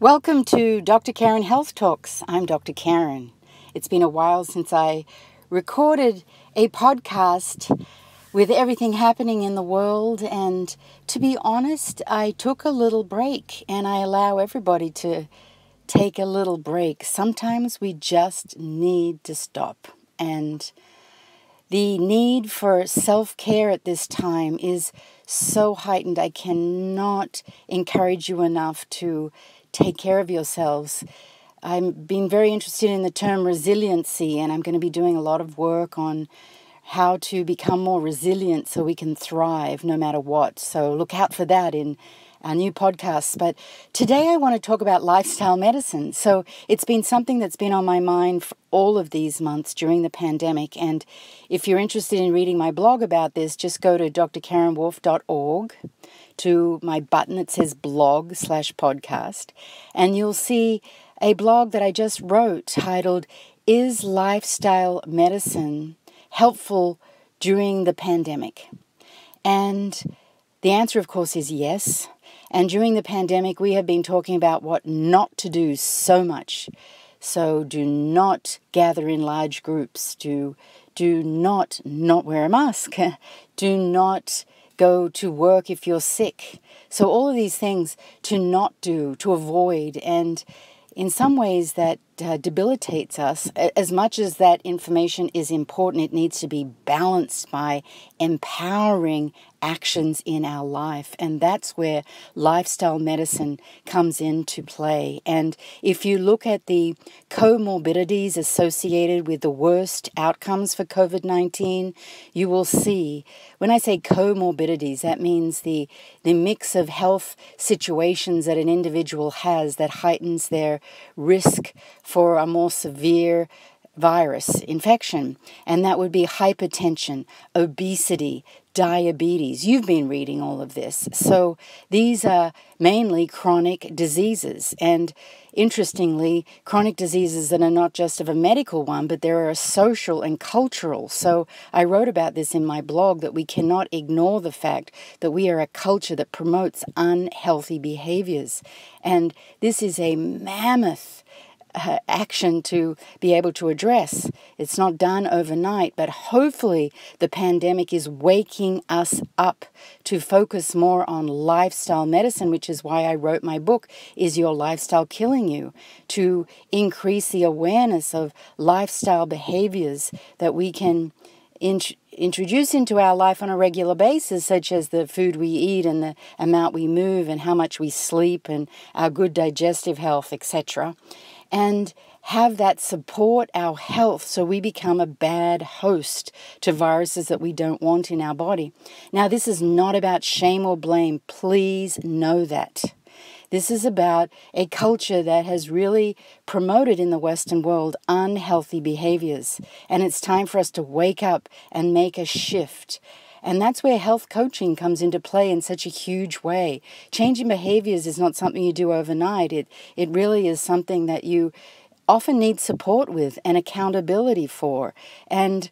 Welcome to Dr. Karen Health Talks. I'm Dr. Karen. It's been a while since I recorded a podcast with everything happening in the world, and to be honest, I took a little break, and I allow everybody to take a little break. Sometimes we just need to stop, and the need for self-care at this time is so heightened. I cannot encourage you enough to take care of yourselves. I've been very interested in the term resiliency, and I'm going to be doing a lot of work on how to become more resilient so we can thrive no matter what. So look out for that in our new podcasts. But today I want to talk about lifestyle medicine. So it's been something that's been on my mind for all of these months during the pandemic. And if you're interested in reading my blog about this, just go to drkarenwolf.org to my button that says blog/podcast. And you'll see a blog that I just wrote titled, "Is Lifestyle Medicine Helpful During the Pandemic?" And the answer, of course, is yes. And during the pandemic, we have been talking about what not to do so much. So do not gather in large groups. Do not wear a mask. Do not go to work if you're sick. So all of these things to not do, to avoid, and in some ways that debilitates us. As much as that information is important, it needs to be balanced by empowering actions in our life. And that's where lifestyle medicine comes into play. And if you look at the comorbidities associated with the worst outcomes for COVID-19, you will see, when I say comorbidities, that means the mix of health situations that an individual has that heightens their risk for a more severe virus infection. And that would be hypertension, obesity, diabetes. You've been reading all of this. So these are mainly chronic diseases. And interestingly, chronic diseases that are not just of a medical one, but there are social and cultural. So I wrote about this in my blog, that we cannot ignore the fact that we are a culture that promotes unhealthy behaviors. And this is a mammoth action to be able to address. It's not done overnight, but hopefully the pandemic is waking us up to focus more on lifestyle medicine, which is why I wrote my book, Is Your Lifestyle Killing You? To increase the awareness of lifestyle behaviors that we can introduce into our life on a regular basis, such as the food we eat and the amount we move and how much we sleep and our good digestive health, etc., and have that support our health so we become a bad host to viruses that we don't want in our body. Now, this is not about shame or blame. Please know that. This is about a culture that has really promoted in the Western world unhealthy behaviors. And it's time for us to wake up and make a shift. And that's where health coaching comes into play in such a huge way. Changing behaviors is not something you do overnight. It really is something that you often need support with and accountability for. And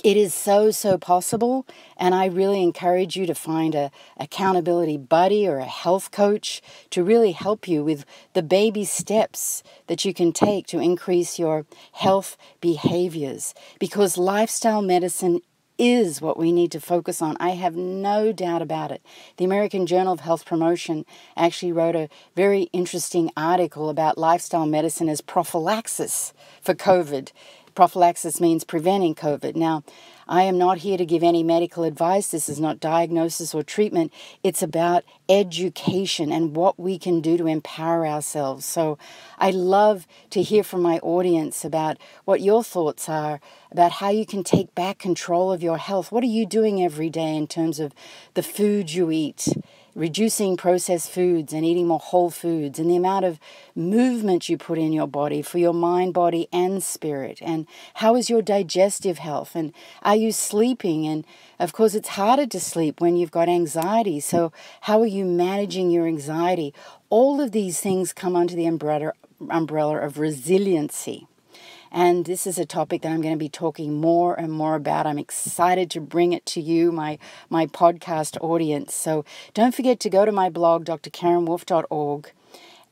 it is so possible, and I really encourage you to find a accountability buddy or a health coach to really help you with the baby steps that you can take to increase your health behaviors, because lifestyle medicine is what we need to focus on. I have no doubt about it. The American Journal of Health Promotion actually wrote a very interesting article about lifestyle medicine as prophylaxis for COVID. Prophylaxis means preventing COVID. Now, I am not here to give any medical advice. This is not diagnosis or treatment. It's about education and what we can do to empower ourselves. So I love to hear from my audience about what your thoughts are about how you can take back control of your health. What are you doing every day in terms of the food you eat? Reducing processed foods and eating more whole foods, and the amount of movement you put in your body for your mind, body, and spirit. And how is your digestive health? And are you sleeping? And of course, it's harder to sleep when you've got anxiety. So how are you managing your anxiety? All of these things come under the umbrella of resiliency. And this is a topic that I'm going to be talking more and more about. I'm excited to bring it to you, my podcast audience. So don't forget to go to my blog, drkarenwolf.org,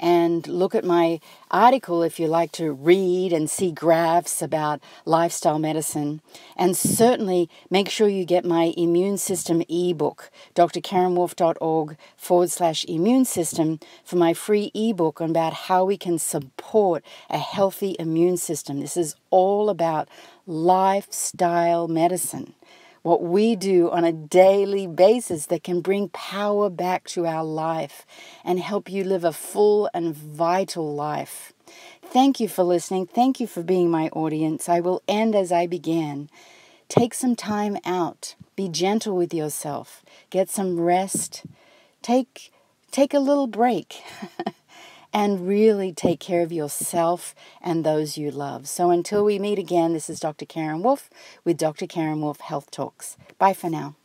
and look at my article if you like to read and see graphs about lifestyle medicine. And certainly make sure you get my immune system ebook, drkarenwolf.org/immune system, for my free ebook about how we can support a healthy immune system. This is all about lifestyle medicine. What we do on a daily basis that can bring power back to our life and help you live a full and vital life. Thank you for listening. Thank you for being my audience. I will end as I began. Take some time out. Be gentle with yourself. Get some rest. Take a little break. And really take care of yourself and those you love. So until we meet again, this is Dr. Karen Wolf with Dr. Karen Wolf Health Talks. Bye for now.